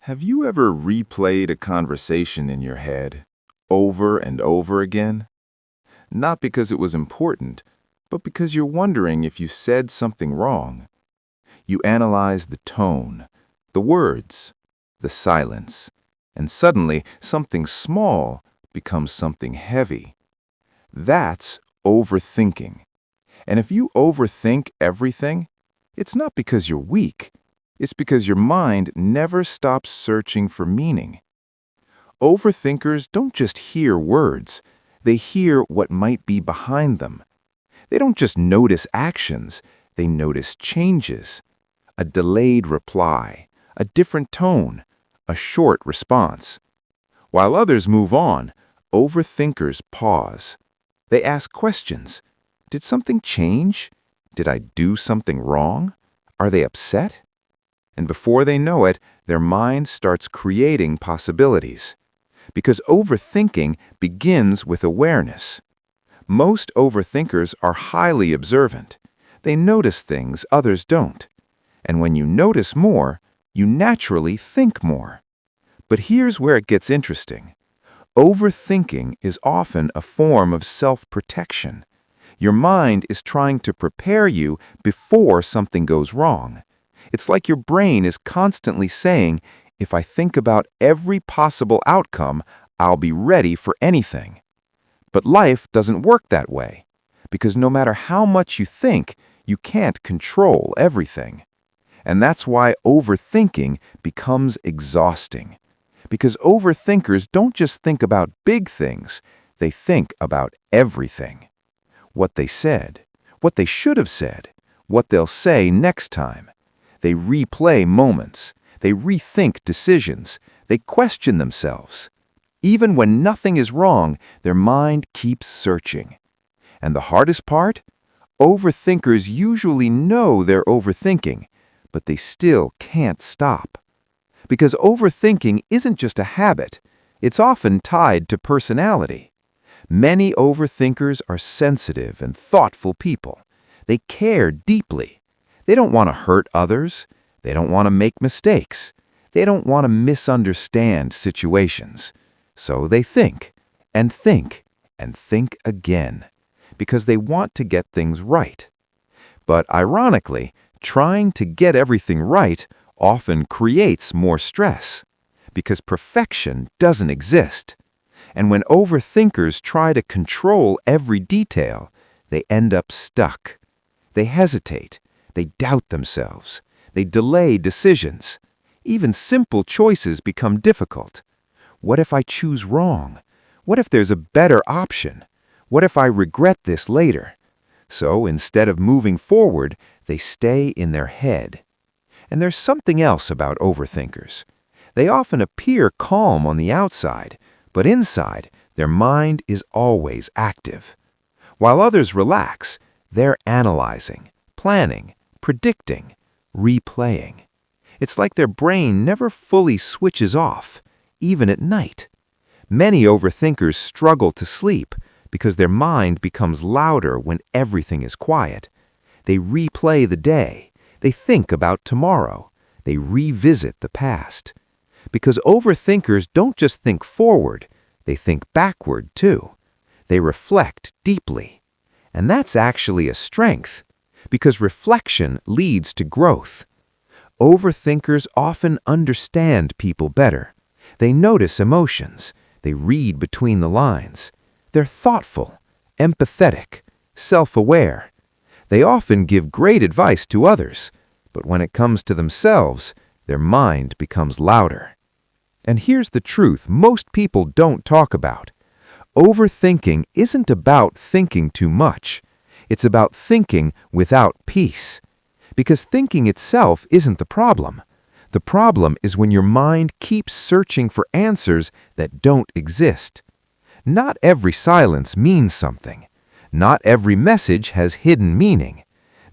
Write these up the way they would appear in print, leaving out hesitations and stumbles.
Have you ever replayed a conversation in your head over and over again? Not because it was important, but because you're wondering if you said something wrong. You analyze the tone, the words, the silence, and suddenly something small becomes something heavy. That's overthinking. And if you overthink everything, it's not because you're weak. It's because your mind never stops searching for meaning. Overthinkers don't just hear words, they hear what might be behind them. They don't just notice actions, they notice changes. A delayed reply, a different tone, a short response. While others move on, overthinkers pause. They ask questions. Did something change? Did I do something wrong? Are they upset? And before they know it, their mind starts creating possibilities. Because overthinking begins with awareness. Most overthinkers are highly observant. They notice things others don't. And when you notice more, you naturally think more. But here's where it gets interesting. Overthinking is often a form of self-protection. Your mind is trying to prepare you before something goes wrong. It's like your brain is constantly saying, if I think about every possible outcome, I'll be ready for anything. But life doesn't work that way, because no matter how much you think, you can't control everything. And that's why overthinking becomes exhausting. Because overthinkers don't just think about big things, they think about everything. What they said, what they should have said, what they'll say next time. They replay moments. They rethink decisions. They question themselves. Even when nothing is wrong, their mind keeps searching. And the hardest part? Overthinkers usually know they're overthinking, but they still can't stop. Because overthinking isn't just a habit. It's often tied to personality. Many overthinkers are sensitive and thoughtful people. They care deeply. They don't want to hurt others. They don't want to make mistakes. They don't want to misunderstand situations. So they think, and think, and think again, because they want to get things right. But ironically, trying to get everything right often creates more stress, because perfection doesn't exist. And when overthinkers try to control every detail, they end up stuck. They hesitate. They doubt themselves. They delay decisions. Even simple choices become difficult. What if I choose wrong? What if there's a better option? What if I regret this later? So instead of moving forward, they stay in their head. And there's something else about overthinkers. They often appear calm on the outside, but inside, their mind is always active. While others relax, they're analyzing, planning, predicting, replaying. It's like their brain never fully switches off, even at night. Many overthinkers struggle to sleep because their mind becomes louder when everything is quiet. They replay the day. They think about tomorrow. They revisit the past. Because overthinkers don't just think forward, they think backward too. They reflect deeply. And that's actually a strength, because reflection leads to growth. Overthinkers often understand people better. They notice emotions. They read between the lines. They're thoughtful, empathetic, self-aware. They often give great advice to others, but when it comes to themselves, their mind becomes louder. And here's the truth most people don't talk about. Overthinking isn't about thinking too much. It's about thinking without peace. Because thinking itself isn't the problem. The problem is when your mind keeps searching for answers that don't exist. Not every silence means something. Not every message has hidden meaning.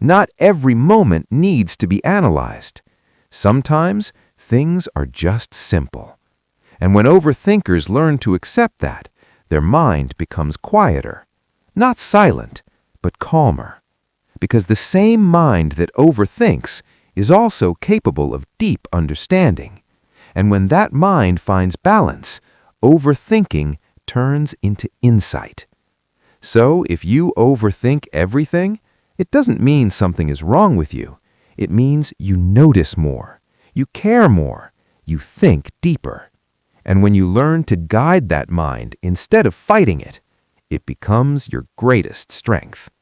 Not every moment needs to be analyzed. Sometimes things are just simple. And when overthinkers learn to accept that, their mind becomes quieter. Not silent, but calmer. Because the same mind that overthinks is also capable of deep understanding. And when that mind finds balance, overthinking turns into insight. So if you overthink everything, it doesn't mean something is wrong with you. It means you notice more, you care more, you think deeper. And when you learn to guide that mind instead of fighting it, it becomes your greatest strength.